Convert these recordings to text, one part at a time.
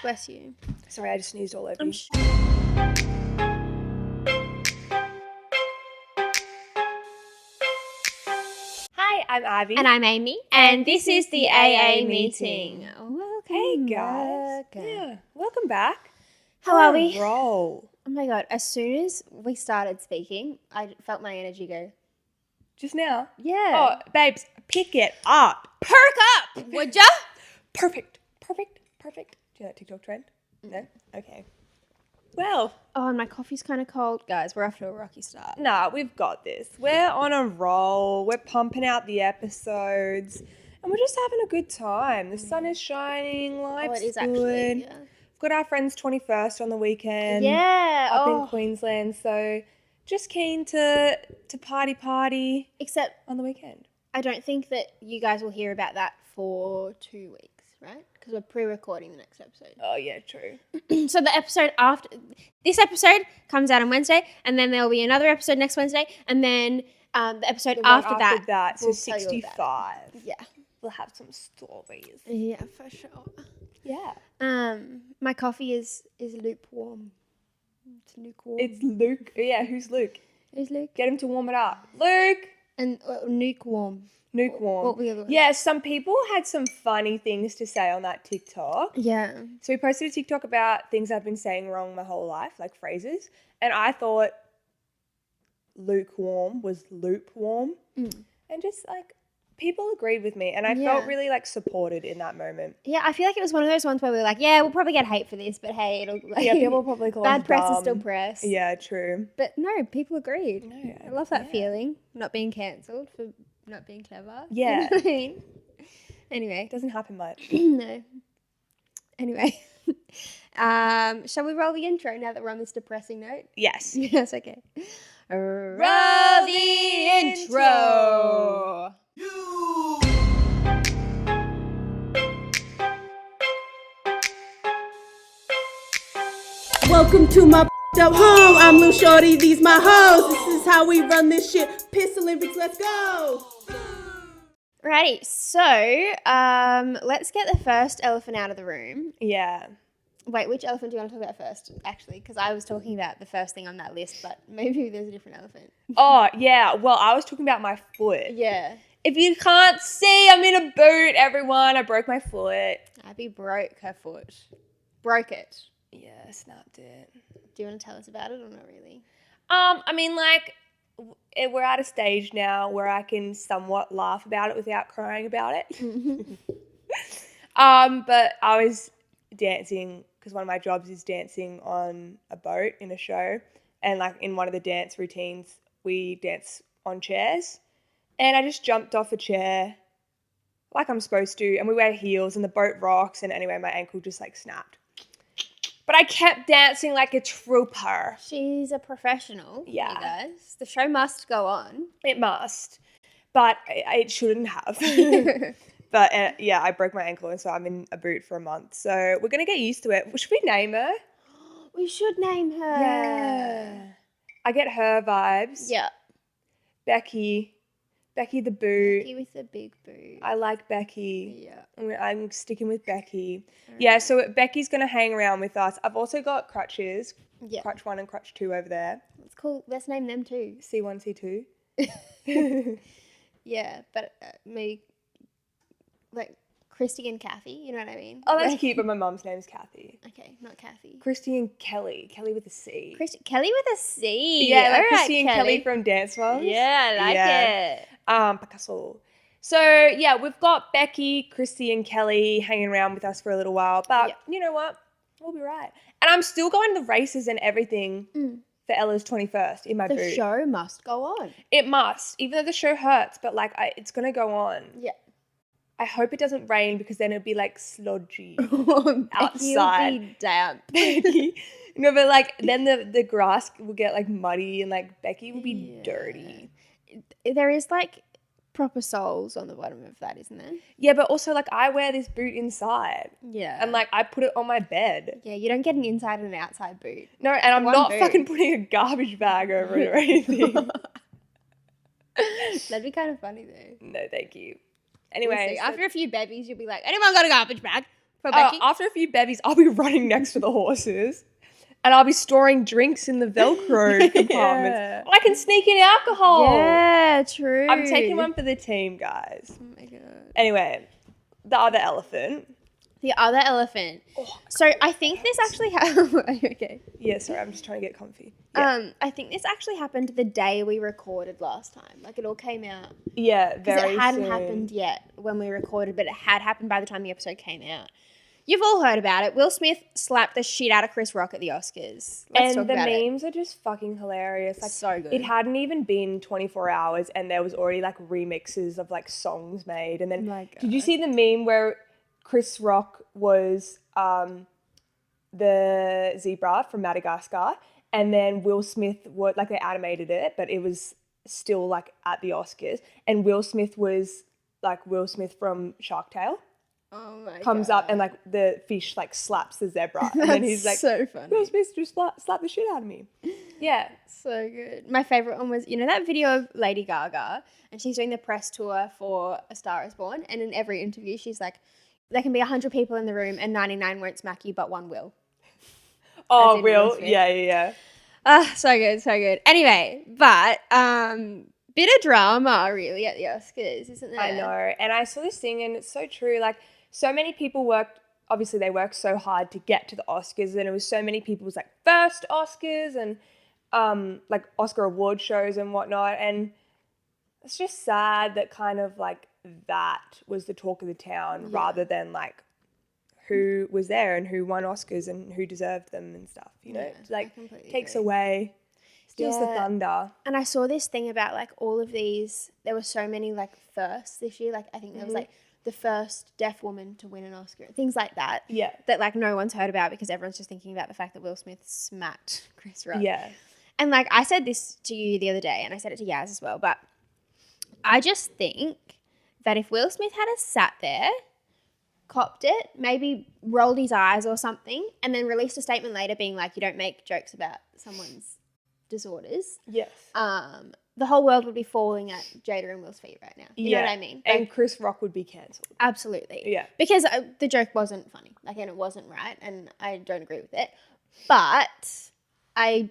Bless you. Sorry, I just sneezed all over you. Hi, I'm Ivy. And I'm Amy. And this is the AA meeting. Welcome. Hey, guys. Yeah, welcome back. How are we? Roll. Oh my God. As soon as we started speaking, I felt my energy go. Just now? Yeah. Oh, babes, pick it up. Perk up, would ya? Perfect. Do you know that TikTok trend? No? Okay. Well. Oh, and my coffee's kind of cold. Guys, we're off to a rocky start. Nah, we've got this. We're on a roll. We're pumping out the episodes. And we're just having a good time. The sun is shining. Life's it is good. actually, yeah. We've got our friend's 21st on the weekend. Yeah. Up in Queensland. So just keen to party Except on the weekend. I don't think that you guys will hear about that for 2 weeks, right? Because we're pre-recording the next episode. Oh, yeah, true. So the episode after this episode comes out on Wednesday, and then there'll be another episode next Wednesday, and then the episode after that. So we'll tell you all 65. that. Yeah. We'll have some stories. Yeah, for sure. Yeah. My coffee is lukewarm. It's lukewarm. It's Luke. Yeah, who's Luke? Who's Luke? Get him to warm it up. Luke! And lukewarm. Lukewarm. What were the other ones? Yeah, some people had some funny things to say on that TikTok. Yeah. So we posted a TikTok about things I've been saying wrong my whole life, like phrases. And I thought lukewarm was loopwarm. And just like people agreed with me. And I felt really like supported in that moment. Yeah, I feel like it was one of those ones where we were like, yeah, we'll probably get hate for this, but hey, it'll like, Yeah, people probably call bad us press is dumb. still press. Yeah, true. But no, people agreed. No, I love that feeling, not being cancelled for not being clever. Yeah. You know what I mean? Anyway. It doesn't happen much. No. Anyway. Shall we roll the intro now that we're on this depressing note? Yes. Yes, okay. Roll the intro. Welcome to my up home. I'm Lil Shorty, these my hoes. This is how we run this shit. Piss Olympics, let's go. Righty, so let's get the first elephant out of the room. Yeah. Wait, which elephant do you want to talk about first, actually? Because I was talking about the first thing on that list, but maybe there's a different elephant. Oh, yeah. Well, I was talking about my foot. Yeah. If you can't see, I'm in a boot, everyone. I broke my foot. Abby broke her foot. Broke it. Yeah, snapped it. Do you want to tell us about it or not really? I mean, like, we're at a stage now where I can somewhat laugh about it without crying about it. But I was dancing, because one of my jobs is dancing on a boat in a show. And, like, in one of the dance routines, we dance on chairs. And I just jumped off a chair like I'm supposed to. And we wear heels and the boat rocks. And anyway, my ankle just, like, snapped. But I kept dancing like a trooper. She's a professional. Yeah. You guys. The show must go on. It must. But it shouldn't have. But yeah, I broke my ankle and so I'm in a boot for a month. So we're going to get used to it. Should we name her? We should name her. Yeah. I get her vibes. Yeah. Becky the boot. Becky with the big boot. I like Becky. Yeah. I'm sticking with Becky. Yeah, so Becky's going to hang around with us. I've also got crutches. Yeah. Crutch 1 and crutch 2 over there. It's cool. Let's name them too. C1, C2. Yeah, but maybe like Christy and Kathy, you know what I mean? Oh, that's cute, but my mum's name's Kathy. Okay, not Kathy. Christy and Kelly. Kelly with a C. Kelly with a C. Yeah, like all right, Christy and Kelly from Dance Moms. Yeah, I like it. Picasso. So, yeah, we've got Becky, Christy, and Kelly hanging around with us for a little while. But you know what? We'll be right. And I'm still going to the races and everything for Ella's 21st in my boot. The show must go on. It must, even though the show hurts. But, like, it's going to go on. Yeah. I hope it doesn't rain because then it'll be, like, slodgy outside. It'll be damp. No, but, like, then the grass will get, like, muddy and, like, Becky will be dirty. There is, like, proper soles on the bottom of that, isn't there? Yeah, but also, like, I wear this boot inside. Yeah. And, like, I put it on my bed. Yeah, you don't get an inside and an outside boot. No, and I'm not boot. fucking putting a garbage bag over it or anything. That'd be kind of funny, though. No, thank you. Anyway. We'll after a few babies, you'll be like, anyone got a garbage bag? For Becky? After a few bevies, I'll be running next to the horses. And I'll be storing drinks in the Velcro compartments. Yeah. I can sneak in alcohol. Yeah, true. I'm taking one for the team, guys. Oh my God. Anyway, the other elephant. The other elephant. Oh, so I think this actually happened. Okay. Yeah, sorry, I'm just trying to get comfy. Yeah. I think this actually happened the day we recorded last time. Like, it all came out. Yeah, very Because it hadn't soon. happened yet when we recorded, but it had happened by the time the episode came out. You've all heard about it. Will Smith slapped the shit out of Chris Rock at the Oscars. Let's talk And the about it. memes are just fucking hilarious. Like, So good. It hadn't even been 24 hours and there was already like remixes of like songs made. And then My did you God. see the meme where Chris Rock was the zebra from Madagascar, and then Will Smith was like, they animated it, but it was still like at the Oscars, and Will Smith was like Will Smith from Shark Tale. Oh my Comes God. up and like the fish like slaps the zebra, and then he's like, so funny. Will Smith just slap the shit out of me. Yeah. So good. My favorite one was, you know, that video of Lady Gaga, and she's doing the press tour for A Star Is Born, and in every interview she's like, there can be 100 people in the room and 99 won't smack you, but one will. Oh, Will? Yeah. So good, so good. Anyway, but bit of drama really at the Oscars, isn't there? I know. And I saw this thing and it's so true. Like, so many people obviously they worked so hard to get to the Oscars, and it was so many people's like first Oscars and like Oscar award shows and whatnot. And it's just sad that kind of like that was the talk of the town rather than like who was there and who won Oscars and who deserved them and stuff, you know? Yeah, like I takes agree. away, steals the thunder. And I saw this thing about like all of these, there were so many like firsts this year. Like I think there was like the first deaf woman to win an Oscar, things like that. Yeah. That like no one's heard about because everyone's just thinking about the fact that Will Smith smacked Chris Rock. Yeah. And like I said this to you the other day, and I said it to Yaz as well, but I just think that if Will Smith had sat there, copped it, maybe rolled his eyes or something, and then released a statement later being like, you don't make jokes about someone's disorders, Yes. the whole world would be falling at Jada and Will's feet right now. You know what I mean? Like, And Chris Rock would be cancelled. absolutely. Yeah. Because the joke wasn't funny, like, and it wasn't right, and I don't agree with it. But I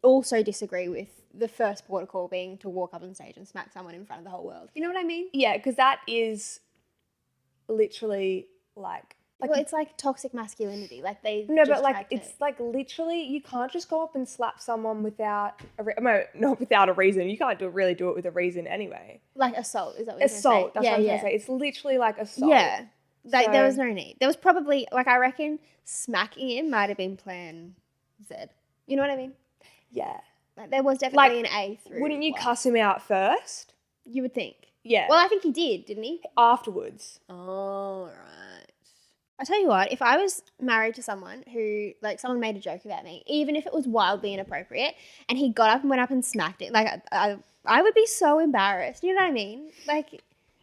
also disagree with the first protocol being to walk up on stage and smack someone in front of the whole world. You know what I mean? Yeah, because that is literally like Well, it's like toxic masculinity. Like they no, just but like tried to- it's like literally you can't just go up and slap someone without not without a reason. You can't really do it with a reason anyway. like assault. Is that what you're Assault. That's saying? what I'm trying to say. It's literally like assault. Yeah. Like there So- was no need. There was probably like I reckon smacking him might have been plan Z. You know what I mean? Yeah. Like there was definitely Like, an A through. Wouldn't you Y. cuss him out first? You would think. Yeah. Well, I think he did, didn't he? Afterwards. Oh, right. I tell you what, if I was married to someone who, like, someone made a joke about me, even if it was wildly inappropriate, and he got up and went up and smacked it, like, I would be so embarrassed. You know what I mean? Like,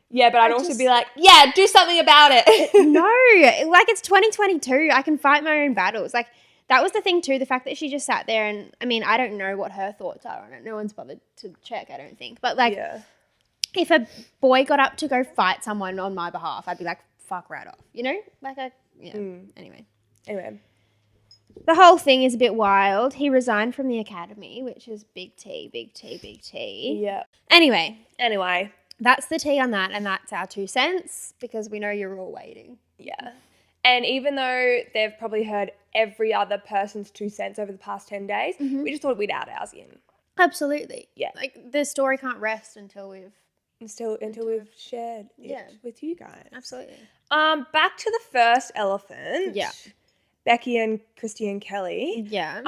Yeah, but I'd I also just- be like, yeah, do something about it. no, like, it's 2022. I can fight my own battles. Like, that was the thing too, the fact that she just sat there and, I mean, I don't know what her thoughts are on it. No one's bothered to check, I don't think. But, like, Yeah. if a boy got up to go fight someone on my behalf, I'd be like, fuck right off. You know? Like, Anyway. Anyway. The whole thing is a bit wild. He resigned from the academy, which is big T, big T, big T. Yeah. Anyway, That's that's the tea on that, and that's our 2 cents because we know you're all waiting. Yeah. And even though they've probably heard every other person's 2 cents over the past 10 days, we just thought we'd add ours in. Absolutely. Yeah. Like, the story can't rest until we've... Until we've shared it Yeah. with you guys. Absolutely. Back to the first elephant. Yeah. Becky and Christy and Kelly. Yeah.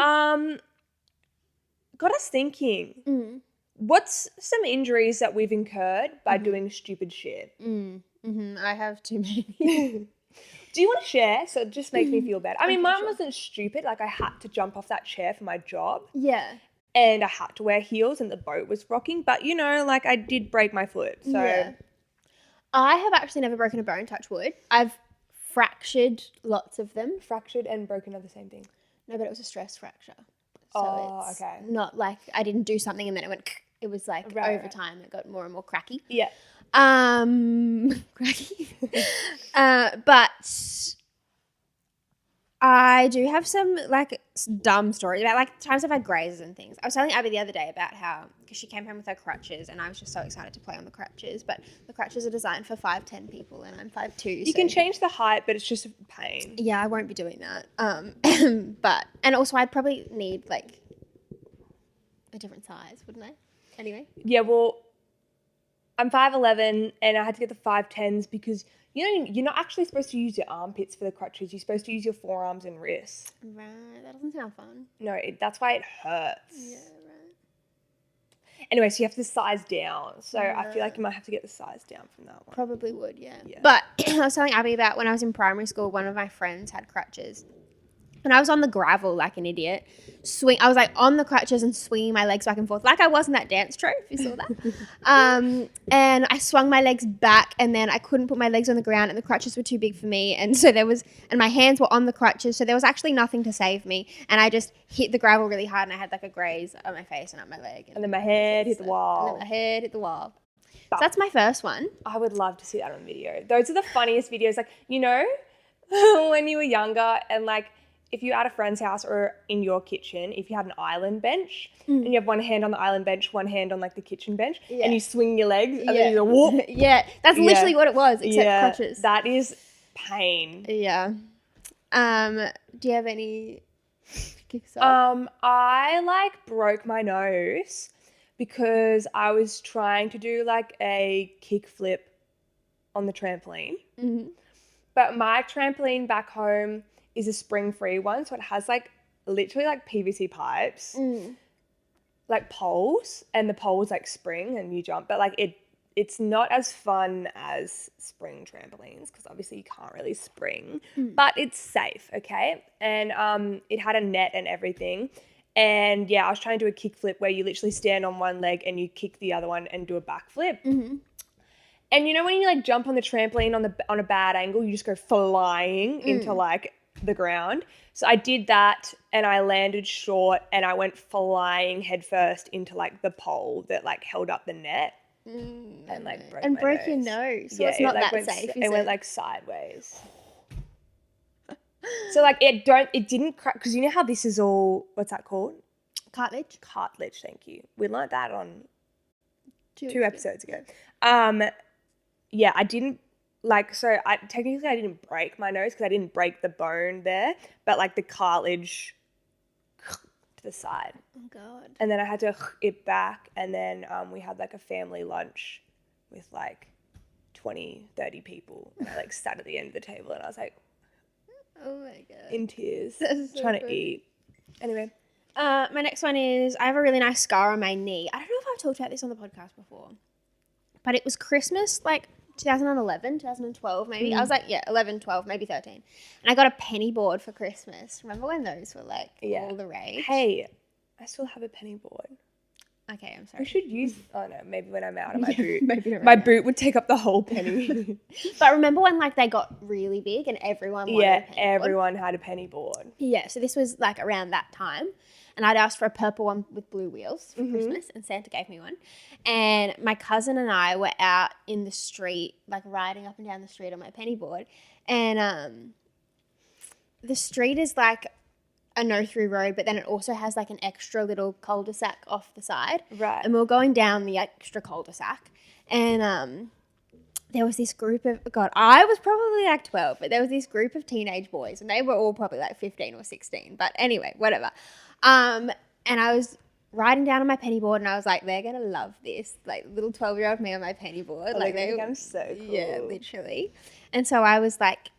Got us thinking. What's some injuries that we've incurred by doing stupid shit? I have too many. Do you want to share? So it just makes me feel better. I mean, mine wasn't stupid. Like, I had to jump off that chair for my job. Yeah. And I had to wear heels and the boat was rocking. But, you know, like, I did break my foot. So, Yeah. I have actually never broken a bone, touch wood. I've fractured lots of them. fractured and broken are the same thing. No, but it was a stress fracture. So Oh, it's okay. not like I didn't do something and then it went, it was like Right, over right. time it got more and more cracky. Yeah. Cracky. But I do have some like dumb stories about like times I've had grazes and things. I was telling Abby the other day about how, because she came home with her crutches and I was just so excited to play on the crutches, but the crutches are designed for 5'10" people and I'm 5'2". You can change the height, but it's just a pain. Yeah, I won't be doing that. But, and also I'd probably need like a different size, wouldn't I? Anyway. Yeah, well, I'm 5'11" and I had to get the 5'10s because you're not actually supposed to use your armpits for the crutches. You're supposed to use your forearms and wrists. Right, that doesn't sound fun. No, that's why it hurts. Yeah, right. Anyway, so you have to size down. So I feel like you might have to get the size down from that one. Probably would, yeah. But I was telling Abby about when I was in primary school, one of my friends had crutches. And I was on the gravel like an idiot. I was like on the crutches and swinging my legs back and forth like I was in that dance troupe, if you saw that. And I swung my legs back and then I couldn't put my legs on the ground and the crutches were too big for me. And so and my hands were on the crutches. So there was actually nothing to save me. And I just hit the gravel really hard and I had like a graze on my face and up my leg. And then my head hit the wall. And then my head hit the wall. So that's my first one. I would love to see that on video. Those are the funniest videos. Like, when you were younger and like, if you're at a friend's house or in your kitchen, if you had an island bench and you have one hand on the island bench, one hand on like the kitchen bench and you swing your legs and then you go whoop. Yeah, that's literally what it was, except crutches. That is pain. Yeah. Do you have any kicks off? I like broke my nose because I was trying to do like a kick flip on the trampoline. Mm-hmm. But my trampoline back home is a spring-free one, so it has like literally like PVC pipes, like poles, and the poles like spring and you jump, but like it's not as fun as spring trampolines because obviously you can't really spring, but it's safe, okay? And it had a net and everything, and yeah, I was trying to do a kick flip where you literally stand on one leg and you kick the other one and do a back flip. Mm-hmm. And when you like jump on the trampoline on a bad angle, you just go flying into like the ground. So I did that and I landed short and I went flying headfirst into like the pole that like held up the net and like broke your nose. So it's not that safe. It went like sideways. So like it didn't crack because you know how this is all, what's that called? Cartilage. Thank you. We learned that on two episodes ago. Yeah, I didn't. I didn't break my nose because I didn't break the bone there, but like the cartilage to the side. Oh God. And then I had to it back and then we had like a family lunch with like 20, 30 people and I like sat at the end of the table and I was like, oh my God. In tears, so trying to eat. Anyway. My next one is I have a really nice scar on my knee. I don't know if I've talked about this on the podcast before, but it was Christmas like 2011, 2012 maybe. I was like, 11, 12, maybe 13. And I got a penny board for Christmas. Remember when those were like all the rage? Hey, I still have a penny board. Okay, I'm sorry. We should use, maybe when I'm out of my boot. Maybe not my boot would take up the whole penny. But remember when like they got really big and everyone wanted a penny everyone had a penny board. Yeah, so this was like around that time. And I'd asked for a purple one with blue wheels for Christmas and Santa gave me one. And my cousin and I were out in the street, like riding up and down the street on my penny board. And the street is like a no-through road, but then it also has like an extra little cul-de-sac off the side. Right. And we were going down the extra cul-de-sac. And there was this group of, I was probably like 12, but there was this group of teenage boys and they were all probably like 15 or 16. But anyway, whatever. And I was riding down on my penny board and I was like, they're going to love this. Like little 12-year-old me on my penny board. Like they think I'm so cool. Yeah, literally. And so I was like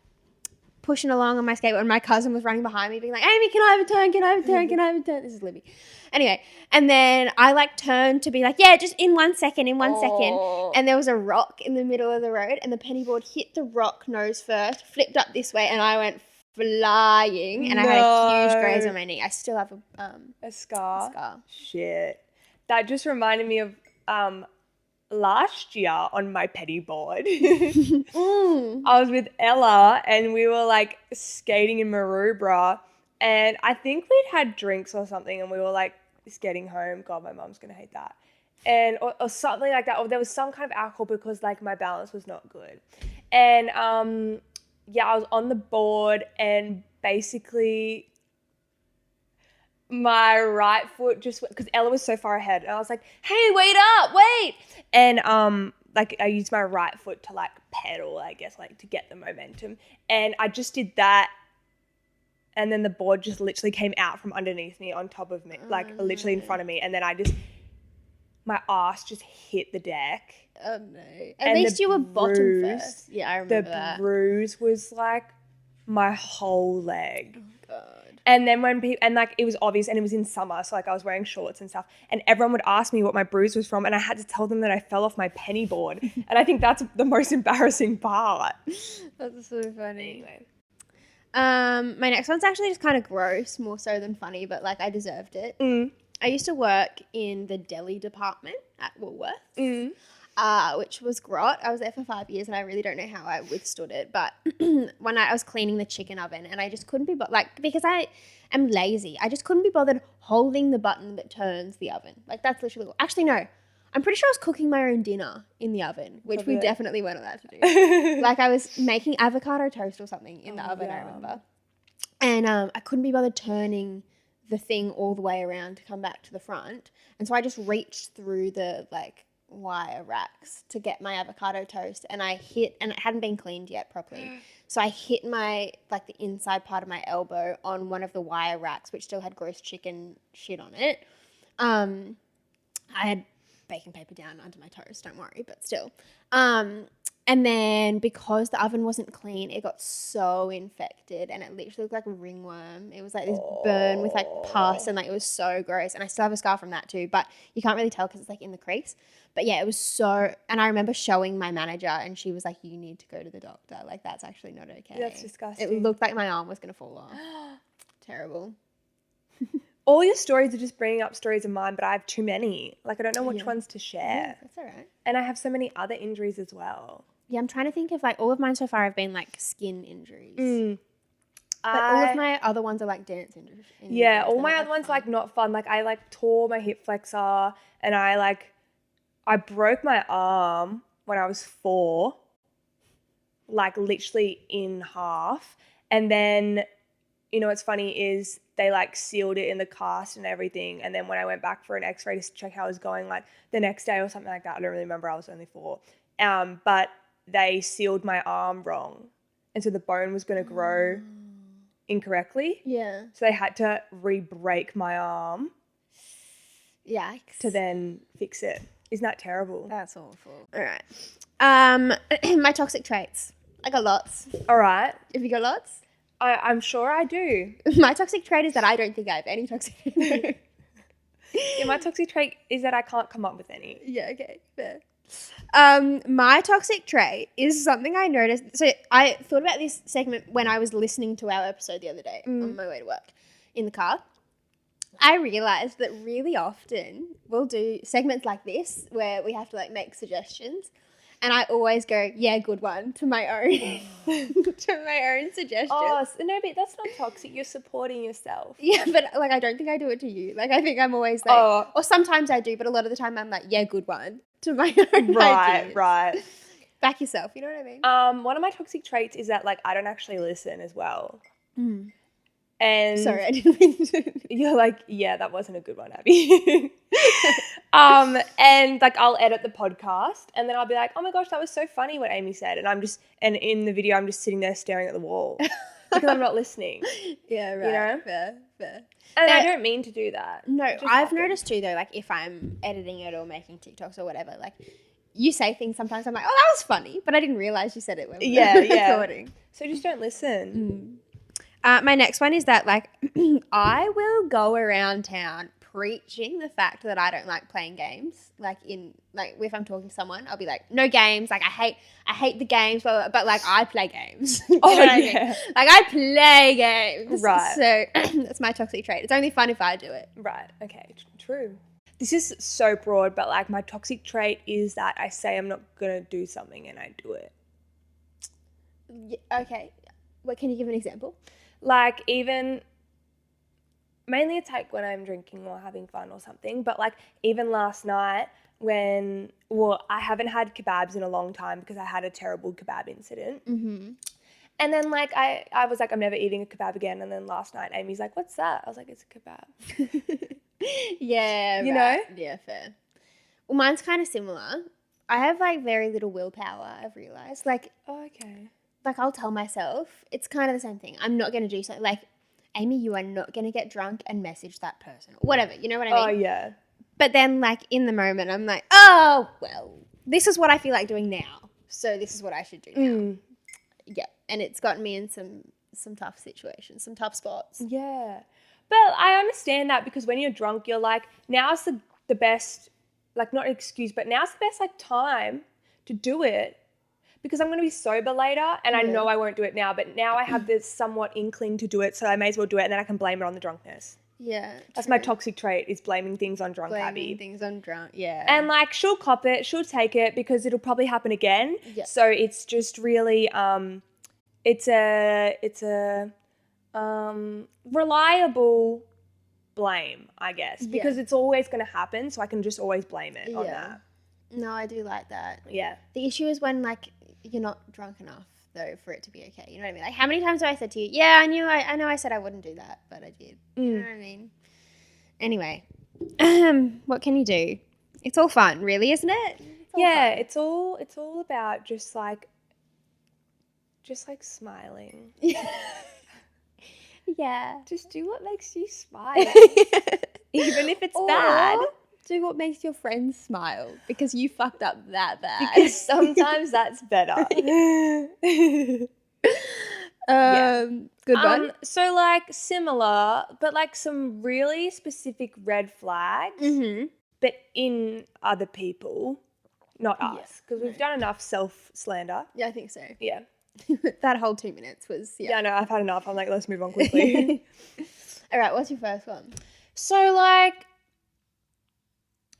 pushing along on my skateboard and my cousin was running behind me being like, Amy, can I have a turn? Can I have a turn? Can I have a turn? This is Libby. Anyway, and then I like turned to be like, yeah, just in 1 second. And there was a rock in the middle of the road and the penny board hit the rock nose first, flipped up this way and I went flying and I had a huge graze on my knee. I still have a scar. Shit. That just reminded me of last year on my penny board. I was with Ella and we were like skating in Maroubra and I think we'd had drinks or something and we were like skating home. God, my mom's gonna hate that. And or something like that. Or there was some kind of alcohol because like my balance was not good. And I was on the board and basically my right foot just went, because Ella was so far ahead, and I was like, hey, wait up, wait. And like I used my right foot to like pedal, I guess, like to get the momentum. And I just did that. And then the board just literally came out from underneath me on top of me, like literally in front of me. And then my ass just hit the deck. Oh no. At least you were bottom first. Yeah, I remember that. The bruise was like my whole leg. Oh God. And then when people, and like it was obvious, and it was in summer, so like I was wearing shorts and stuff, and everyone would ask me what my bruise was from, and I had to tell them that I fell off my penny board. And I think that's the most embarrassing part. That's so funny. Anyway. My next one's actually just kind of gross, more so than funny, but like I deserved it. I used to work in the deli department at Woolworths. Which was grot. I was there for 5 years and I really don't know how I withstood it. But one night I was cleaning the chicken oven and I just couldn't be because I am lazy. I just couldn't be bothered holding the button that turns the oven. Like that's literally actually no. I'm pretty sure I was cooking my own dinner in the oven, which we definitely weren't allowed to do. Like I was making avocado toast or something in the oven, I remember. And I couldn't be bothered turning the thing all the way around to come back to the front. And so I just reached through the like wire racks to get my avocado toast, and I hit, and it hadn't been cleaned yet properly, so I hit my like the inside part of my elbow on one of the wire racks which still had gross chicken shit on it. I had baking paper down under my toast, don't worry, but still. And then because the oven wasn't clean, it got so infected and it literally looked like a ringworm. It was like this burn with like pus, and like it was so gross. And I still have a scar from that too, but you can't really tell because it's like in the crease. But yeah, it was so, and I remember showing my manager and she was like, you need to go to the doctor. Like that's actually not okay. That's disgusting. It looked like my arm was going to fall off. Terrible. All your stories are just bringing up stories of mine, but I have too many. Like I don't know which ones to share. Yeah, that's all right. And I have so many other injuries as well. Yeah, I'm trying to think of like all of mine so far have been like skin injuries. But all of my other ones are like dance injuries. Yeah, all my other ones like not fun. Like I like tore my hip flexor, and I broke my arm when I was 4, like literally in half. And then, you know what's funny is they like sealed it in the cast and everything. And then when I went back for an x-ray to check how it was going, like the next day or something like that, I don't really remember, I was only 4. But they sealed my arm wrong. And so the bone was going to grow incorrectly. Yeah. So they had to re-break my arm. Yikes. To then fix it. Isn't that terrible? That's awful. All right. My toxic traits. I got lots. All right. Have you got lots? I'm sure I do. My toxic trait is that I don't think I have any toxic traits. Yeah, my toxic trait is that I can't come up with any. Yeah, okay, fair. My toxic trait is something I noticed. So I thought about this segment when I was listening to our episode the other day on my way to work in the car. I realized that really often we'll do segments like this where we have to like make suggestions, and I always go, yeah, good one, to my own suggestion. Oh, no, but that's not toxic. You're supporting yourself. Yeah, but like I don't think I do it to you. Like I think I'm always like, or sometimes I do, but a lot of the time I'm like, yeah, good one, to my own ideas. Right. Back yourself, you know what I mean? One of my toxic traits is that like I don't actually listen as well. And sorry, I didn't mean to. You're like, yeah, that wasn't a good one, Abby. And like I'll edit the podcast and then I'll be like, oh my gosh, that was so funny what Amy said. And in the video I'm just sitting there staring at the wall because I'm not listening. Yeah, right. You know? Fair. And I don't mean to do that. No, I've noticed too though, like if I'm editing it or making TikToks or whatever, like you say things sometimes I'm like, oh, that was funny, but I didn't realize you said it when we were recording. So just don't listen. My next one is that like I will go around town preaching the fact that I don't like playing games. Like if I'm talking to someone, I'll be like, no games. Like I hate the games, but like I play games. You know what I mean? Like I play games. Right. So that's my toxic trait. It's only fun if I do it. Right. Okay. True. This is so broad, but like my toxic trait is that I say I'm not gonna do something and I do it. Yeah, okay. What can you give an example? Like even mainly it's like when I'm drinking or having fun or something, but like even last night I haven't had kebabs in a long time because I had a terrible kebab incident. And then like I was like, I'm never eating a kebab again. And then last night Amy's like, what's that? I was like, it's a kebab. Yeah, You right. know? Yeah, fair. Well, mine's kind of similar. I have like very little willpower, I've realized. Like Okay. I'll tell myself, it's kind of the same thing. I'm not going to do something like, Amy, you are not going to get drunk and message that person. Whatever, you know what I mean? Oh, yeah. But then like in the moment, I'm like, oh, well, this is what I feel like doing now. So this is what I should do now. Yeah. And it's gotten me in some tough situations, some tough spots. Yeah. But I understand that because when you're drunk, you're like, now's the best, like not an excuse, but now's the best like time to do it because I'm going to be sober later and I know I won't do it now, but now I have this somewhat inkling to do it, so I may as well do it and then I can blame it on the drunkenness. Yeah. That's my toxic trait, is blaming things on drunk Abby. Blaming things on drunk, yeah. And like she'll cop it, she'll take it because it'll probably happen again. Yeah. So it's just really it's a reliable blame, I guess, because it's always going to happen, so I can just always blame it on that. No, I do like that. Yeah. The issue is when like you're not drunk enough though for it to be okay. You know what I mean? Like how many times have I said to you, yeah, I know I said I wouldn't do that, but I did. You know what I mean? Anyway, what can you do? It's all fun, really, isn't it? It's all about just like smiling. Yeah. Just do what makes you smile. Even if it's bad. Do what makes your friends smile because you fucked up that bad. Because sometimes that's better. Good one. So like similar, but like some really specific red flags, but in other people, not us, because we've done enough self-slander. Yeah, I think so. Yeah. That whole 2 minutes was, Yeah, no, I've had enough. I'm like, let's move on quickly. All right, what's your first one? So like,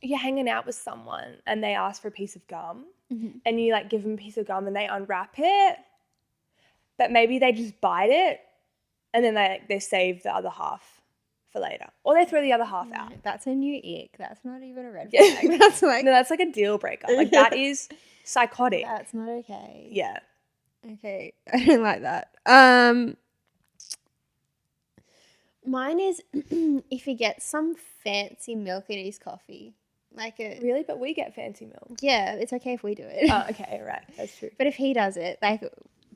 you're hanging out with someone and they ask for a piece of gum and you like give them a piece of gum and they unwrap it, but maybe they just bite it and then they save the other half for later, or they throw the other half out. That's a new ick. That's not even a red flag. That's like, no, that's like a deal breaker. Like that is psychotic. That's not okay. Yeah. Okay, I don't like that. Mine is if he gets some fancy milk in his coffee. Like a Really? But we get fancy milk. Yeah, it's okay if we do it. Oh, okay, right. That's true. But if he does it, like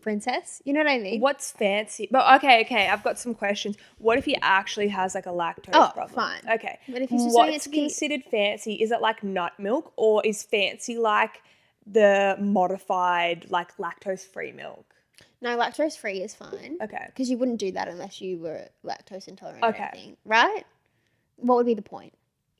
princess, you know what I mean? What's fancy? But okay, I've got some questions. What if he actually has like a lactose problem? Fine. Okay. But if he's just doing it What's to be considered fancy? Is it like nut milk, or is fancy like the modified like lactose-free milk? No, lactose free is fine. Okay. Because you wouldn't do that unless you were lactose intolerant or Okay. anything, right? What would be the point?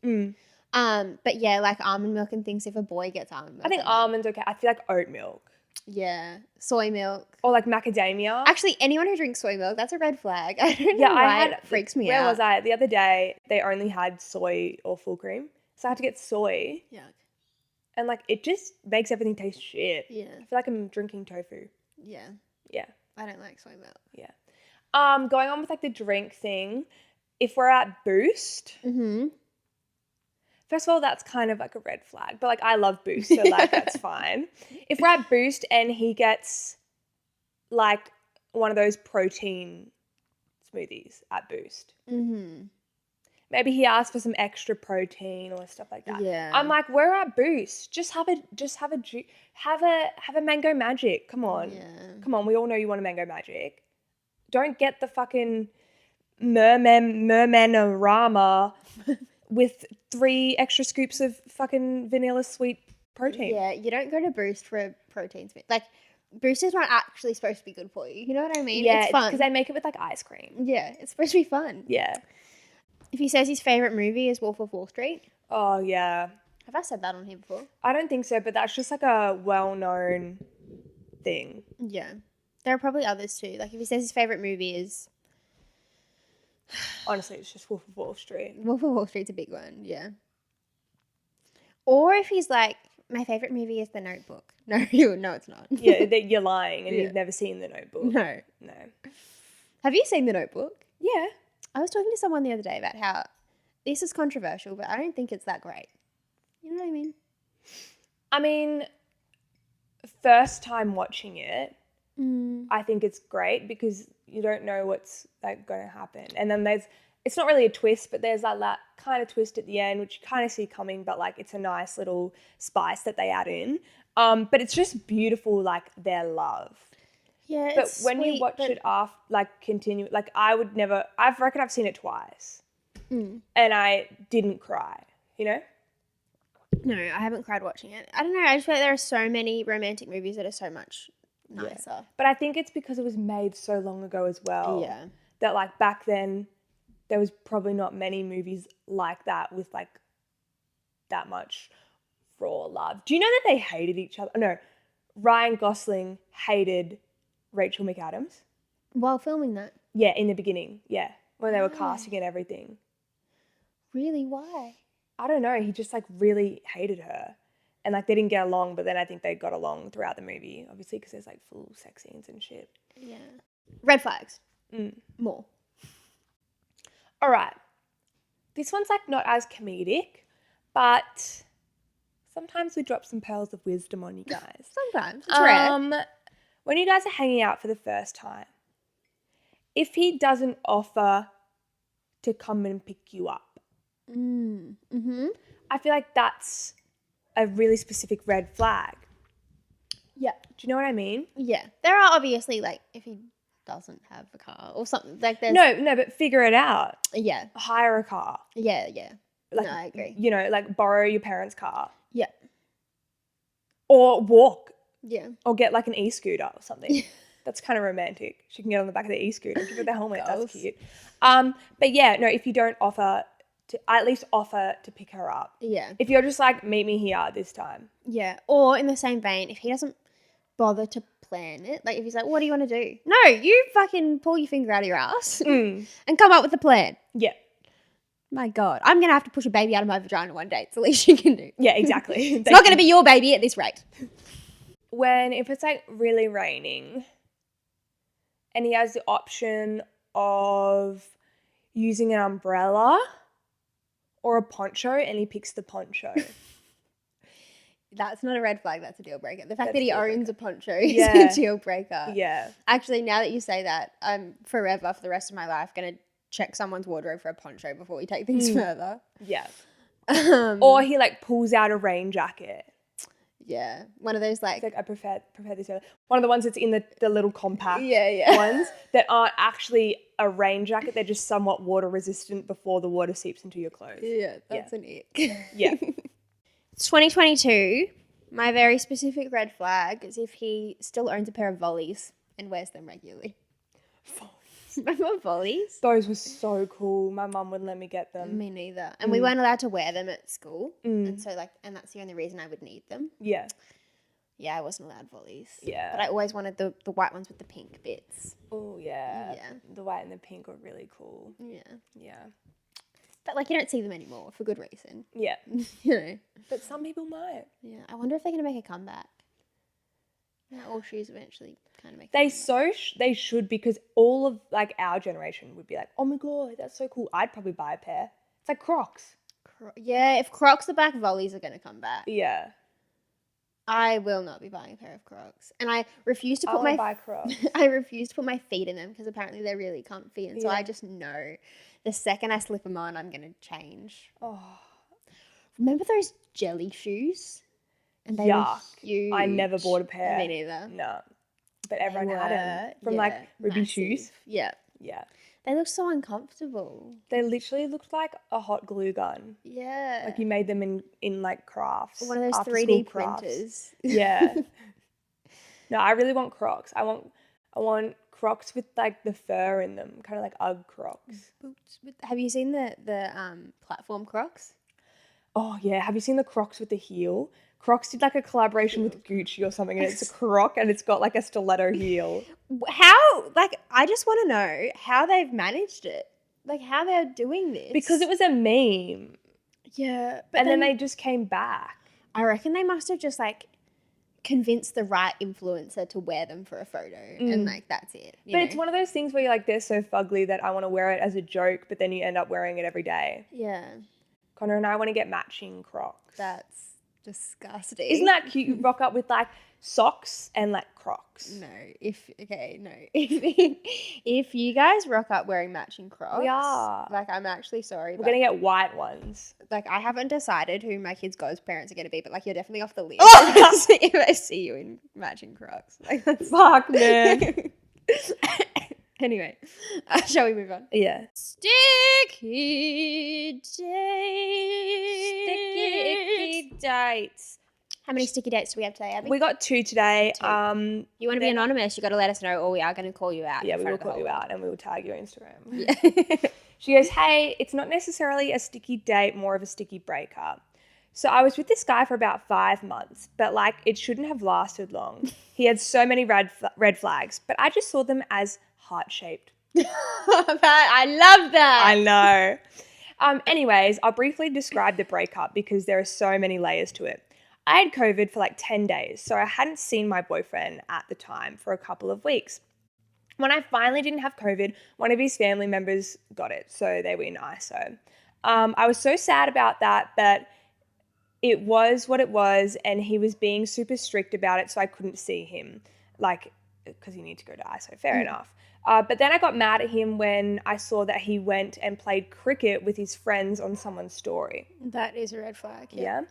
But yeah, like almond milk and things, if a boy gets almond milk. I think almonds okay. I feel like oat milk. Yeah. Soy milk. Or like macadamia. Actually, anyone who drinks soy milk, that's a red flag. I don't know why it freaks me out. Where was I? The other day, they only had soy or full cream. So I had to get soy. Yeah. And like, it just makes everything taste shit. Yeah. I feel like I'm drinking tofu. Yeah. Yeah. I don't like soy milk. Yeah. Going on with like the drink thing, if we're at Boost, first of all, that's kind of like a red flag, but like I love Boost, so like that's fine. If we're at Boost and he gets like one of those protein smoothies at Boost, maybe he asks for some extra protein or stuff like that. Yeah. I'm like, we're at Boost. Just have a mango magic. Come on. Yeah. Come on. We all know you want a mango magic. Don't get the fucking mermanorama with 3 extra scoops of fucking vanilla sweet protein. Yeah, you don't go to Boost for a protein smoothie. Like, Boost is not actually supposed to be good for you. You know what I mean? Yeah, it's fun. because they make it with like ice cream. Yeah, it's supposed to be fun. Yeah. If he says his favourite movie is Wolf of Wall Street. Oh, yeah. Have I said that on here before? I don't think so, but that's just like a well-known thing. Yeah. There are probably others too. Like if he says his favourite movie is... Honestly, it's just Wolf of Wall Street. Wolf of Wall Street's a big one, yeah. Or if he's like, my favourite movie is The Notebook. No, it's not. Yeah, you're lying and you've never seen The Notebook. No. Have you seen The Notebook? Yeah. I was talking to someone the other day about how this is controversial, but I don't think it's that great. You know what I mean? I mean, first time watching it, I think it's great because you don't know what's like going to happen. And then it's not really a twist, but there's like that kind of twist at the end, which you kind of see coming, but like it's a nice little spice that they add in. But it's just beautiful, like their love. Yeah, But it's when you sweet, watch but it after, like continue, like I reckon I've seen it twice, and I didn't cry. You know? No, I haven't cried watching it. I don't know. I just feel like there are so many romantic movies that are so much nicer. But I think it's because it was made so long ago as well. Yeah. That like back then, there was probably not many movies like that with like that much raw love. Do you know that they hated each other? No, Ryan Gosling hated Rachel McAdams. While filming that? Yeah, in the beginning. Yeah, when they were casting and everything. Really? Why? I don't know. He just like really hated her. And like they didn't get along, but then I think they got along throughout the movie, obviously, because there's like full sex scenes and shit. Yeah. Red flags. More. All right. This one's like not as comedic, but sometimes we drop some pearls of wisdom on you guys. Sometimes. It's rare. When you guys are hanging out for the first time, if he doesn't offer to come and pick you up, I feel like that's a really specific red flag. Yeah. Do you know what I mean? Yeah. There are obviously like if he doesn't have a car or something like there's No, but figure it out. Yeah. Hire a car. Yeah. Like, no, I agree. You know, like borrow your parents' car. Yeah. Or walk. Yeah. Or get like an e-scooter or something. That's kind of romantic. She can get on the back of the e-scooter, give her the helmet. That's cute. But yeah, no, if you don't offer to, at least offer to pick her up. Yeah. If you're just like, meet me here this time. Yeah. Or in the same vein, if he doesn't bother to plan it, like if he's like, what do you want to do? No, you fucking pull your finger out of your ass and come up with a plan. Yeah. My God. I'm going to have to push a baby out of my vagina one day. It's the least you can do. Yeah, exactly. It's not going to be your baby at this rate. If it's like really raining and he has the option of using an umbrella or a poncho and he picks the poncho. That's not a red flag. That's a deal breaker. The fact That's that he deal owns breaker. a poncho is Yeah. a deal breaker. Yeah. Actually, now that you say that, I'm forever for the rest of my life going to check someone's wardrobe for a poncho before we take things further. Yeah. Or he like pulls out a rain jacket. Yeah. One of those like... It's like, I prefer this. One of the ones that's in the little compact Yeah. ones that aren't actually a rain jacket. They're just somewhat water resistant before the water seeps into your clothes. Yeah, that's an ick. Yeah. It's 2022. My very specific red flag is if he still owns a pair of volleys and wears them regularly. Remember volleys? Those were so cool. My mum wouldn't let me get them. Me neither. And we weren't allowed to wear them at school. And so and that's the only reason I would need them. Yeah. Yeah, I wasn't allowed volleys. Yeah. But I always wanted the white ones with the pink bits. Oh, yeah. Yeah. The white and the pink were really cool. Yeah. Yeah. But like you don't see them anymore for good reason. Yeah. You know. But some people might. Yeah. I wonder if they're going to make a comeback. Yeah, all shoes eventually kind of make They should, because all of like our generation would be like, oh my God, that's so cool. I'd probably buy a pair. It's like Crocs. Yeah, if Crocs the back volleys are going to come back. Yeah. I will not be buying a pair of Crocs. And I refuse to I put want to buy Crocs. I refuse to put my feet in them because apparently they're really comfy. And so Yeah. I just know the second I slip them on, I'm going to change. Oh. Remember those jelly shoes? And they Yuck. were huge. I never bought a pair. Me neither. No. But everyone had them. From Yeah, like Ruby massive. shoes. Yeah. Yeah. They look so uncomfortable. They literally looked like a hot glue gun. Yeah. Like you made them in like crafts. one of those after 3D school crafts. printers. Yeah. No, I really want Crocs. I want Crocs with like the fur in them, kind of like Ugg Crocs. Boots with, have you seen the platform Crocs? Oh yeah, have you seen the Crocs with the heel? Crocs did like a collaboration with Gucci or something, and it's a Croc and it's got like a stiletto heel. How, like, I just want to know how they've managed it. Like, how they're doing this. Because it was a meme. Yeah. But And then they just came back. I reckon they must have just, like, convinced the right influencer to wear them for a photo. And, like, that's it. But it's one of those things where you're like, they're so fugly that I want to wear it as a joke, but then you end up wearing it every day. Yeah. Connor and I want to get matching Crocs. That's disgusting. Isn't that cute? You rock up with like socks and like Crocs. No, if you guys rock up wearing matching Crocs, We are. like, I'm actually sorry, We're but gonna get white ones. like, I haven't decided who my kids' godparents are going to be, but like, you're definitely off the list Oh! if I see you in matching Crocs. Like, that's Fuck, man. Anyway, shall we move on? Yeah. Sticky dates. Sticky dates. How many sticky dates do we have today, Abby? We got 2 today. You want to be anonymous, you got to let us know, or we are going to call you out. Yeah, in we front will of the call whole you out and we will tag your Instagram. Yeah. She goes, hey, it's not necessarily a sticky date, more of a sticky breakup. So I was with this guy for about 5 months, but like it shouldn't have lasted long. He had so many red flags, but I just saw them as heart-shaped. I love that. I know. Anyways, I'll briefly describe the breakup because there are so many layers to it. I had COVID for like 10 days, so I hadn't seen my boyfriend at the time for a couple of weeks. When I finally didn't have COVID, one of his family members got it, so they were nice. So I was so sad about that, but it was what it was, and he was being super strict about it, so I couldn't see him, like, because you need to go to ISO, fair enough. But then I got mad at him when I saw that he went and played cricket with his friends on someone's story. That is a red flag. Yeah.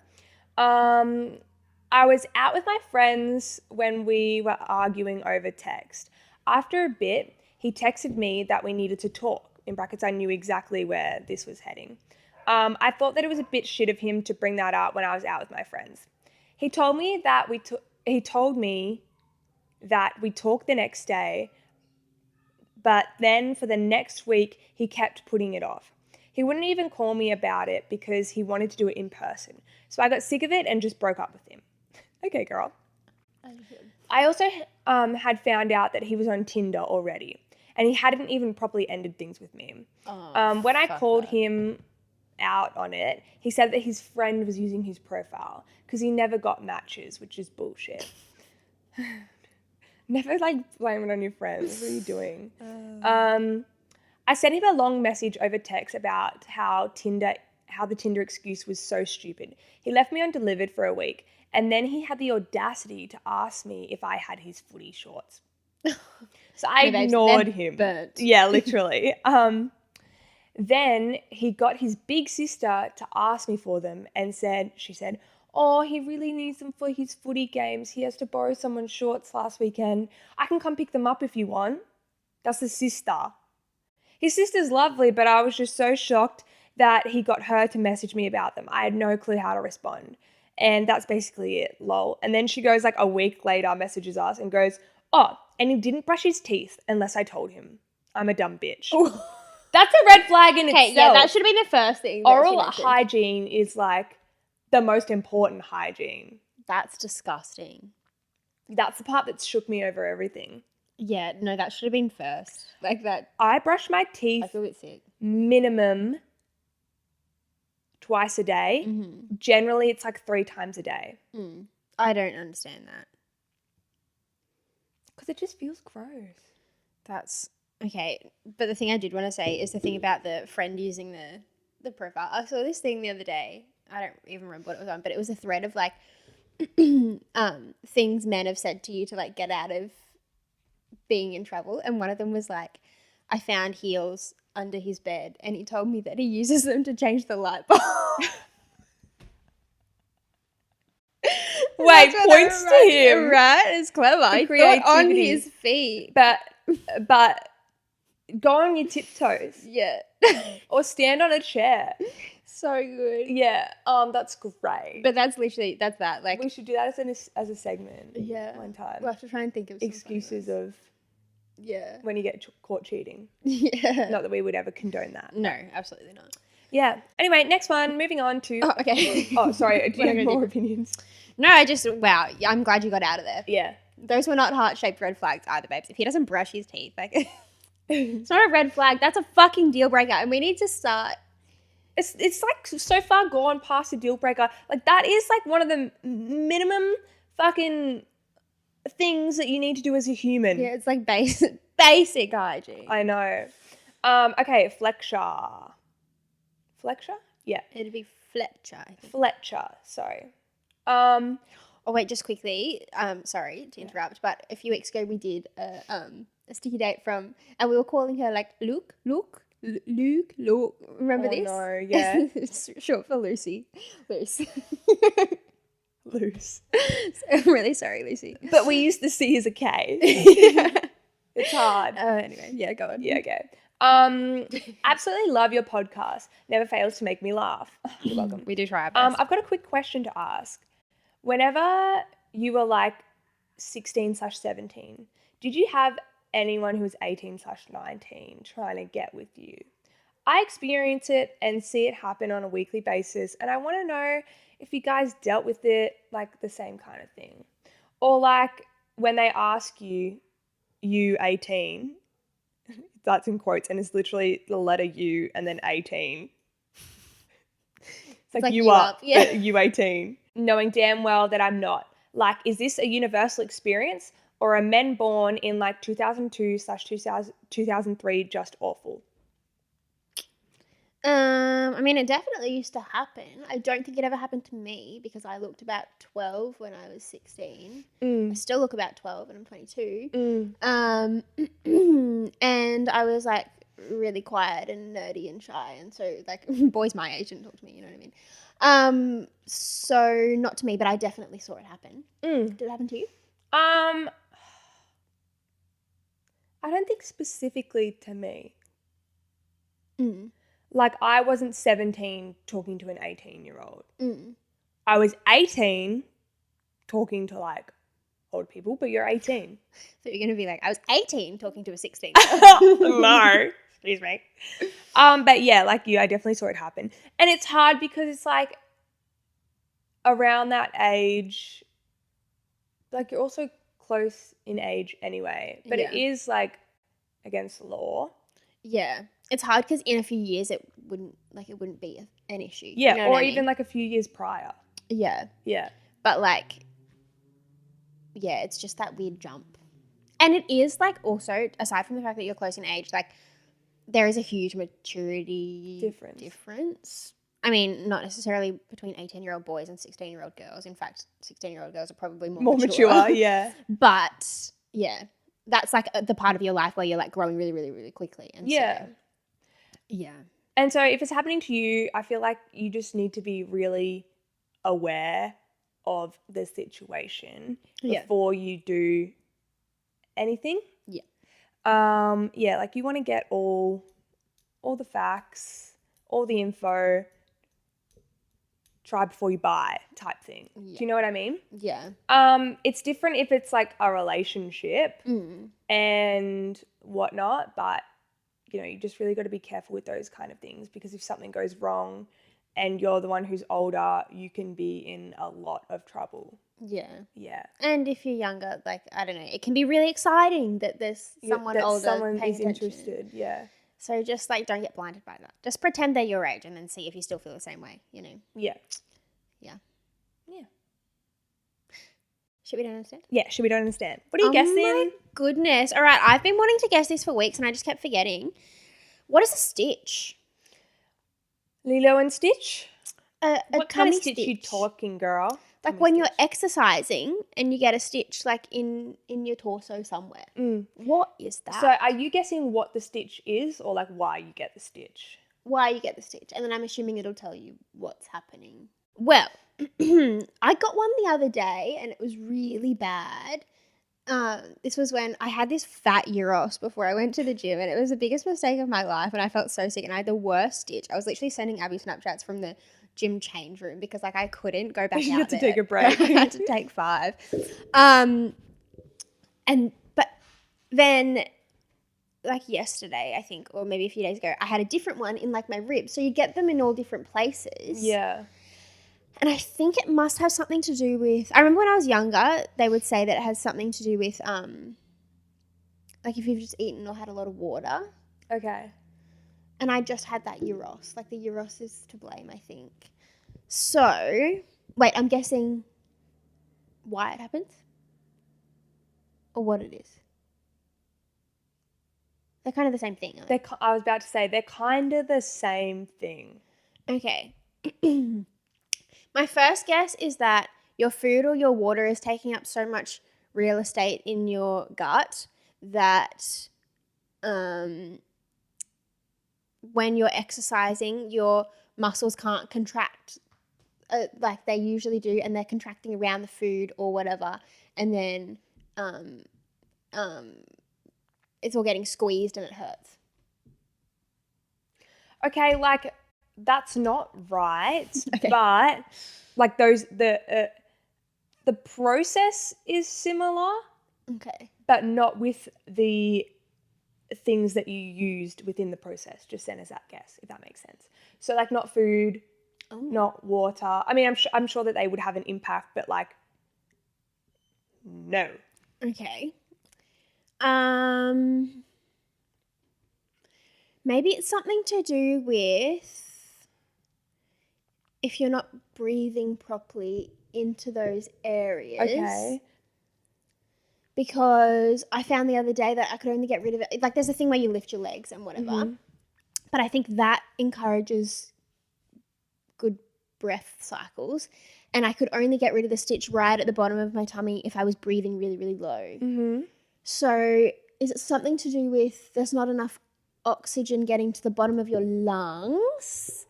I was out with my friends when we were arguing over text. After a bit, he texted me that we needed to talk. In brackets, I knew exactly where this was heading. I thought that it was a bit shit of him to bring that up when I was out with my friends. He told me that we talked the next day, but then for the next week, he kept putting it off. He wouldn't even call me about it because he wanted to do it in person. So I got sick of it and just broke up with him. Okay, girl. I also had found out that he was on Tinder already, and he hadn't even properly ended things with me. When I called him out on it, he said that his friend was using his profile because he never got matches, which is bullshit. Never like blame it on your friends. What are you doing? I sent him a long message over text about how the Tinder excuse was so stupid. He left me undelivered for a week, and then he had the audacity to ask me if I had his footy shorts. So I ignored him. Burnt. Yeah, literally. Then he got his big sister to ask me for them and she said, oh, he really needs them for his footy games. He has to borrow someone's shorts last weekend. I can come pick them up if you want. That's the sister. His sister's lovely, but I was just so shocked that he got her to message me about them. I had no clue how to respond. And that's basically it, lol. And then she goes like a week later, messages us and goes, oh, and he didn't brush his teeth unless I told him. I'm a dumb bitch. That's a red flag in itself. Yeah, that should have been the first thing. Oral hygiene is like the most important hygiene. That's disgusting. That's the part that shook me over everything. Yeah, no, that should have been first. Like that. I brush my teeth I feel a bit sick. minimum twice a day. Mm-hmm. Generally, it's like 3 times a day. I don't understand that. Because it just feels gross. That's okay. But the thing I did want to say is the thing about the friend using the profile. I saw this thing the other day. I don't even remember what it was on, but it was a thread of like things men have said to you to like get out of being in trouble. And one of them was like, I found heels under his bed and he told me that he uses them to change the light bulb. Wait, points to him. Right? It's clever. He thought on his feet. But go on your tiptoes. Yeah. Or stand on a chair. So good. Yeah. That's great. But that's literally, that's that. Like, we should do that as a segment. Yeah. One time. We'll have to try and think of some excuses of when you get caught cheating. Yeah. Not that we would ever condone that. No, absolutely not. Yeah. Anyway, next one. Moving on to. Oh, okay. Oh, sorry. Do you have more opinions? No, wow. I'm glad you got out of there. Yeah. Those were not heart-shaped red flags either, babes. If he doesn't brush his teeth, like, it's not a red flag. That's a fucking deal breaker. And we need to start. It's like so far gone past a deal breaker. Like that is like one of the minimum fucking things that you need to do as a human. Yeah, it's like basic hygiene. I know. Okay, Fletcher? Yeah. It'd be Fletcher, I think. Fletcher, sorry. Um, Oh wait, just quickly. Sorry to interrupt, but a few weeks ago we did a sticky date and we were calling her like Luke. Remember this? no, yeah. It's short for Lucy. Loose. Loose. I'm really sorry, Lucy. But we used the C as a K. It's hard. Anyway, yeah, go on. Yeah, okay. Absolutely love your podcast. Never fails to make me laugh. You're welcome. We do try our best. I've got a quick question to ask. Whenever you were like 16/17, did you have anyone who was 18/19 trying to get with you? I experience it and see it happen on a weekly basis, and I want to know if you guys dealt with it like the same kind of thing. Or like when they ask you 18, that's in quotes, and it's literally the letter U and then 18. It's like you up, yeah. but you 18. Knowing damn well that I'm not. Like, is this a universal experience, or are men born in like 2002/2003 just awful? I mean, it definitely used to happen. I don't think it ever happened to me because I looked about 12 when I was 16. I still look about 12 and I'm 22. And I was like really quiet and nerdy and shy, and so like boys my age didn't talk to me, you know what I mean? So not to me, but I definitely saw it happen. Did it happen to you? I don't think specifically to me. Like, I wasn't 17 talking to an 18-year-old. I was 18 talking to like old people, but you're 18. So you're going to be like, I was 18 talking to a 16. No. Excuse me. But yeah, like you, I definitely saw it happen. And it's hard because it's like around that age, like you're also close in age anyway, but it is like against the law. Yeah. It's hard because in a few years it wouldn't be an issue. Yeah, you know or what I even mean? like a few years prior. Yeah. Yeah. But like, yeah, it's just that weird jump. And it is like also, aside from the fact that you're close in age, like there is a huge maturity difference. I mean, not necessarily between 18-year-old boys and 16-year-old girls. In fact, 16-year-old girls are probably more mature. Yeah. But yeah, that's like the part of your life where you're like growing really, really, really quickly. And yeah. So, yeah. And so if it's happening to you, I feel like you just need to be really aware of the situation before you do anything. Yeah. Yeah, like you want to get all the facts, all the info, try before you buy type thing. Yeah. Do you know what I mean? Yeah. It's different if it's like a relationship and whatnot, but you know, you just really got to be careful with those kind of things, because if something goes wrong and you're the one who's older, you can be in a lot of trouble. Yeah. Yeah. And if you're younger, like, I don't know, it can be really exciting that there's someone older someone paying is attention. interested. Yeah. So just like don't get blinded by that. Just pretend they're your age and then see if you still feel the same way, you know. Yeah. Yeah. Yeah. Should we don't understand? Yeah, we don't understand. What are you guessing? My goodness. All right, I've been wanting to guess this for weeks and I just kept forgetting. What is a stitch? Lilo and Stitch? What kind of stitch you talking, girl? Like when you're exercising and you get a stitch like in your torso somewhere. What is that? So are you guessing what the stitch is, or like why you get the stitch? Why you get the stitch. And then I'm assuming it'll tell you what's happening. Well, I got one the other day and it was really bad. This was when I had this fat Euros before I went to the gym, and it was the biggest mistake of my life, and I felt so sick and I had the worst stitch. I was literally sending Abby Snapchats from the gym change room because like I couldn't go back You out had to there. take a break. I had to take 5. But then like yesterday, I think, or maybe a few days ago, I had a different one in like my ribs. So you get them in all different places. Yeah. And I think it must have something to do with, I remember when I was younger, they would say that it has something to do with like if you've just eaten or had a lot of water. Okay. And I just had that Euros. Like the Euros is to blame, I think. So, wait, I'm guessing why it happens? Or what it is? They're kind of the same thing, aren't they? I was about to say, they're kind of the same thing. Okay. My first guess is that your food or your water is taking up so much real estate in your gut that when you're exercising, your muscles can't contract like they usually do, and they're contracting around the food or whatever, and then it's all getting squeezed and it hurts. Okay, like that's not right, Okay. but like the process is similar, Okay. but not with the things that you used within the process. Just send us that guess, if that makes sense. So like not food, not water. I mean, I'm sure that they would have an impact, but like no. Okay. Maybe it's something to do with if you're not breathing properly into those areas. Okay. Because I found the other day that I could only get rid of it. Like there's a thing where you lift your legs and whatever. Mm-hmm. But I think that encourages good breath cycles. And I could only get rid of the stitch right at the bottom of my tummy if I was breathing really, really low. Mm-hmm. So is it something to do with there's not enough oxygen getting to the bottom of your lungs?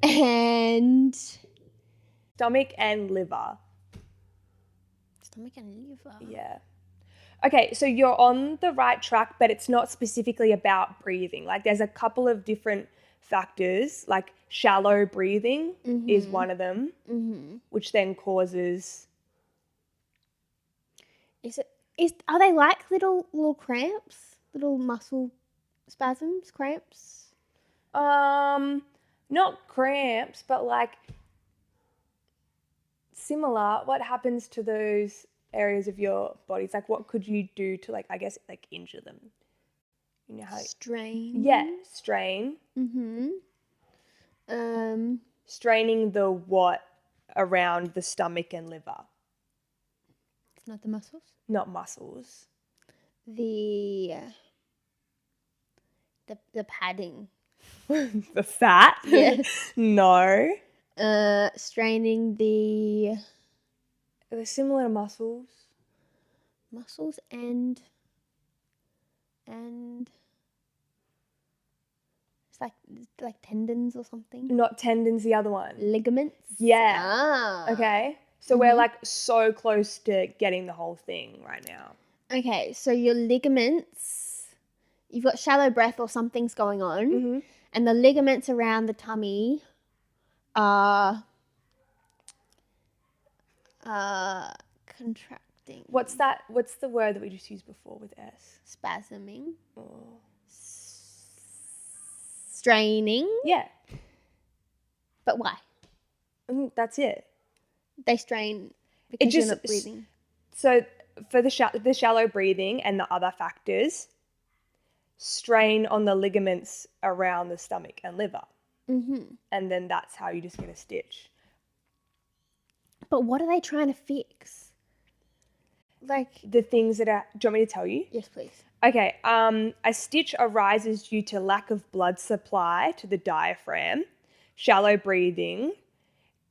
And Stomach and liver. stomach and liver. Yeah. Okay, so you're on the right track, but it's not specifically about breathing. Like there's a couple of different factors, like shallow breathing is one of them, which then causes. Are they like little cramps, little muscle spasms, cramps? Not cramps, but like similar. What happens to those areas of your bodies? Like what could you do to like, I guess, like injure them? You know how Strain. Yeah, strain. Straining the what around the stomach and liver. It's not the muscles. Not muscles. The padding. The fat? Yeah. No. Straining the They're similar to muscles. muscles and it's like tendons or something. Not tendons, the other one. Ligaments. Yeah. Ah. Okay. So we're like so close to getting the whole thing right now. Okay, so your ligaments, you've got shallow breath or something's going on, and the ligaments around the tummy are contracting. What's that? What's the word that we just used before with S? Spasming. Oh. Straining. Yeah. But why? That's it. They strain because you're not breathing. So for the shallow breathing and the other factors, strain on the ligaments around the stomach and liver. And then that's how you just get a stitch. But what are they trying to fix? Like The things that are, do you want me to tell you? yes, please. Okay, a stitch arises due to lack of blood supply to the diaphragm, shallow breathing,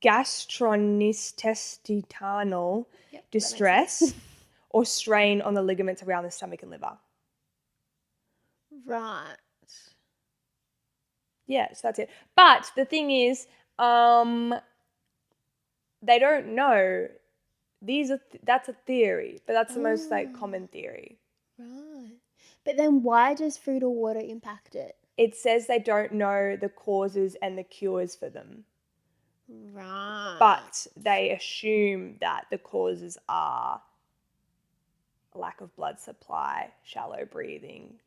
gastrointestinal distress, or strain on the ligaments around the stomach and liver. Right. Yeah, so that's it. But the thing is, they don't know. That's a theory, but that's the most like common theory. Right. But then why does food or water impact it? It says they don't know the causes and the cures for them. Right. But they assume that the causes are lack of blood supply, shallow breathing,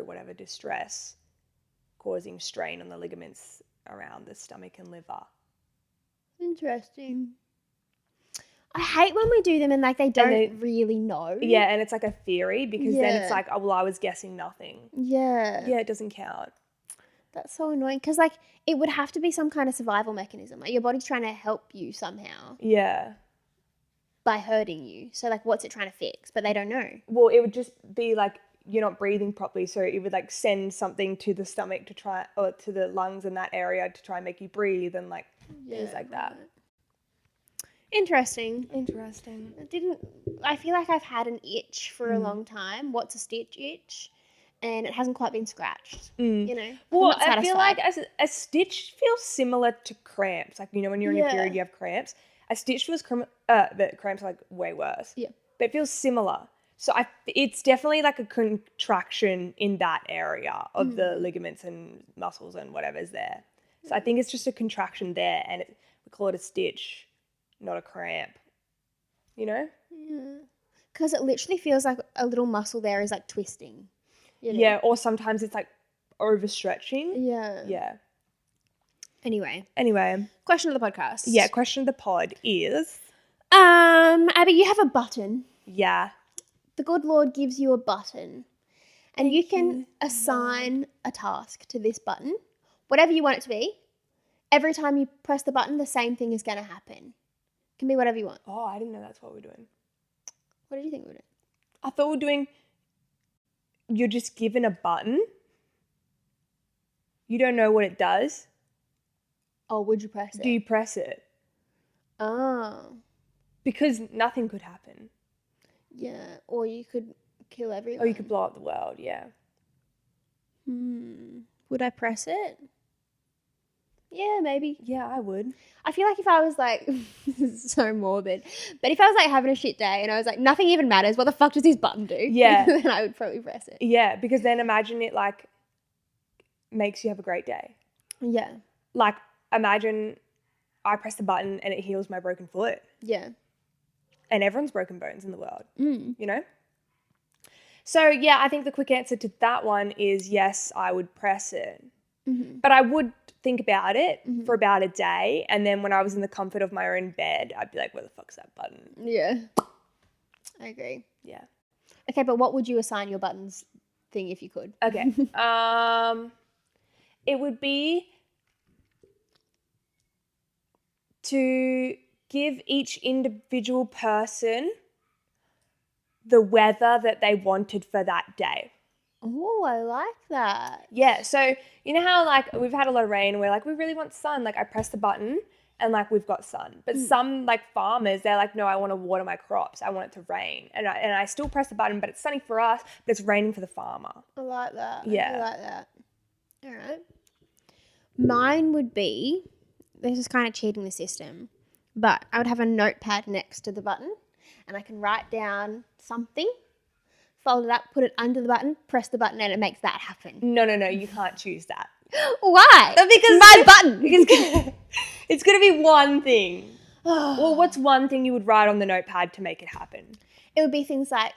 whatever distress, causing strain on the ligaments around the stomach and liver. Interesting. I hate when we do them and like they don't really know. Yeah, and it's like a theory because then it's Yeah. like, oh, well, I was guessing nothing. Yeah. Yeah, it doesn't count. That's so annoying because like it would have to be some kind of survival mechanism. Like your body's trying to help you somehow Yeah. by hurting you. So like what's it trying to fix? But they don't know. Well, it would just be like you're not breathing properly, so it would like send something to the stomach to try, or to the lungs in that area to try and make you breathe and like things like that. Interesting. I feel like I've had an itch for a long time. What's a stitch itch? And it hasn't quite been scratched, you know? Well, I feel like a stitch feels similar to cramps. Like, you know, when you're in your period, you have cramps. A stitch feels, but cramps are like way worse. Yeah. But it feels similar. So it's definitely like a contraction in that area of the ligaments and muscles and whatever's there. So I think it's just a contraction there, and we call it a stitch, not a cramp. You know? Yeah. Because it literally feels like a little muscle there is like twisting. You know? Yeah, or sometimes it's like overstretching. Yeah. Yeah. Anyway. Question of the podcast. Yeah, question of the pod is... Abby, you have a button. Yeah. The good Lord gives you a button. And you can assign a task to this button. Whatever you want it to be. Every time you press the button, the same thing is going to happen. It can be whatever you want. Oh, I didn't know that's what we're doing. What did you think we were doing? I thought we were doing... You're just given a button. You don't know what it does. Oh, would you press it? Do you press it? Oh. Because nothing could happen. Yeah, or you could kill everyone. Or you could blow up the world, yeah. Would I press it? Yeah, maybe. Yeah, I would. I feel like if I was like, this is so morbid, but if I was like having a shit day and I was like, nothing even matters, what the fuck does this button do? Yeah. Then I would probably press it. Yeah, because then imagine it like makes you have a great day. Yeah. Like imagine I press the button and it heals my broken foot. Yeah. And everyone's broken bones in the world, you know? So, yeah, I think the quick answer to that one is yes, I would press it. But I would think about it for about a day. And then when I was in the comfort of my own bed, I'd be like, where the fuck's that button? Yeah. I agree. Yeah. Okay, but what would you assign your buttons thing if you could? Okay. It would be to give each individual person the weather that they wanted for that day. Oh, I like that. Yeah, so you know how like we've had a lot of rain and we're like, we really want sun. Like I press the button and like we've got sun. But some like farmers, they're like, no, I want to water my crops. I want it to rain. And I still press the button, but it's sunny for us, but it's raining for the farmer. I like that. Yeah. I like that. All right. Mine would be, this is kind of cheating the system, but I would have a notepad next to the button and I can write down something, fold it up, put it under the button, press the button, and it makes that happen. No, you can't choose that. Why? Because my button. Because it's going to be one thing. Well, what's one thing you would write on the notepad to make it happen? It would be things like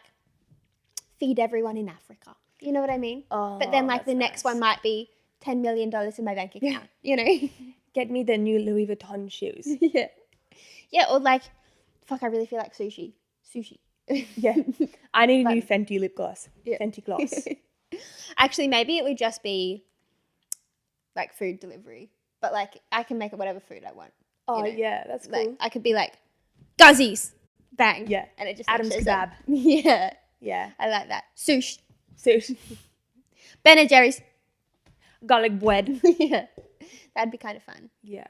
feed everyone in Africa. You know what I mean? Oh, but then like that's the next one might be $10 million in my bank account, you know? Get me the new Louis Vuitton shoes. Yeah. Yeah, or like, fuck, I really feel like sushi. Yeah. I need a new Fenty lip gloss. Yeah. Fenty gloss. Actually, maybe it would just be like food delivery. But like, I can make it whatever food I want. Oh, you know? yeah, that's cool. Like, I could be like, Guzzies. Bang. Yeah. And it just Adam's shows kebab. up. Yeah. Yeah. I like that. Sush. Sushi. Ben & Jerry's. Garlic bread. Yeah. That'd be kind of fun. Yeah.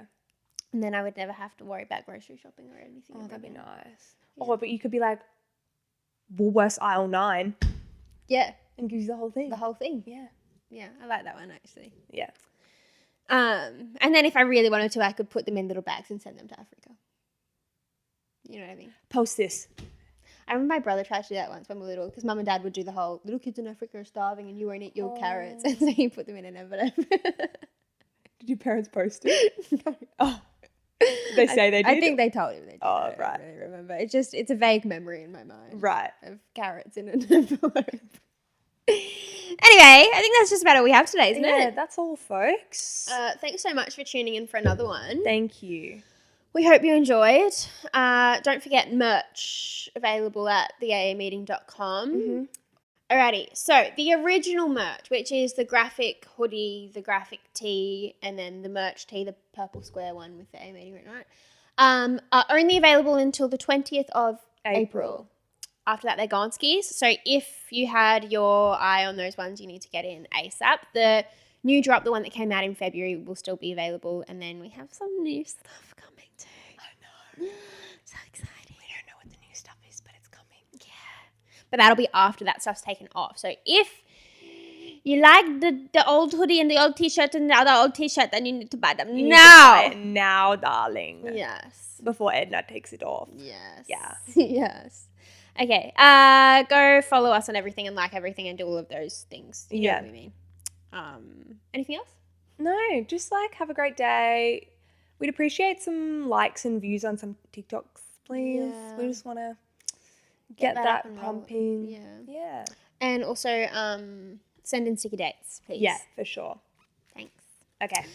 And then I would never have to worry about grocery shopping or anything. Oh, that'd be nice. Yeah. Oh, but you could be like Woolworths aisle 9 Yeah. and gives you the whole thing. The whole thing. Yeah. Yeah. I like that one actually. Yeah. And then if I really wanted to, I could put them in little bags and send them to Africa. You know what I mean? Post this. I remember my brother tried to do that once when we were little because mum and dad would do the whole little kids in Africa are starving and you won't eat your carrots. And so you put them in an envelope. Did your parents post it? No. Oh. They say they did? I think they told him they did. Oh, I don't right. really remember. It's a vague memory in my mind. Right. Of carrots in an envelope. Anyway, I think that's just about all we have today, isn't Yeah, it? that's all, folks. Thanks so much for tuning in for another one. Thank you. We hope you enjoyed. Don't forget merch available at theaameeting.com. Mm-hmm. Alrighty, so the original merch, which is the graphic hoodie, the graphic tee, and then the merch tee, the purple square one with the AA meeting written on it, are only available until the 20th of April. After that, they're gone skis. So if you had your eye on those ones, you need to get in ASAP. The new drop, the one that came out in February, will still be available. And then we have some new stuff coming too. I know. So So exciting. We don't know what the new stuff is, but it's coming. Yeah. But that'll be after that stuff's taken off. So if you like the old hoodie and the old t-shirt and the other old t-shirt, then you need to buy them You need to now. buy it now, darling. Yes. Before Edna takes it off. Yes. Yeah. Yes. Okay. Go follow us on everything and like everything and do all of those things. You know what we mean. Anything else? No, just like have a great day. We'd appreciate some likes and views on some TikToks, please. Yeah. We just want to get that that up and pumping. rolling. Yeah. And also send in sticky dates, please. Yeah, for sure. Thanks. Okay.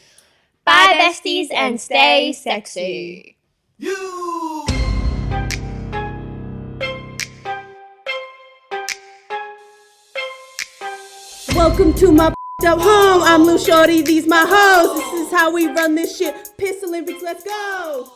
Bye, besties, and stay sexy. Welcome to my up home. I'm Lil Shorty, these my hoes. This is how we run this shit. Piss Olympics, let's go.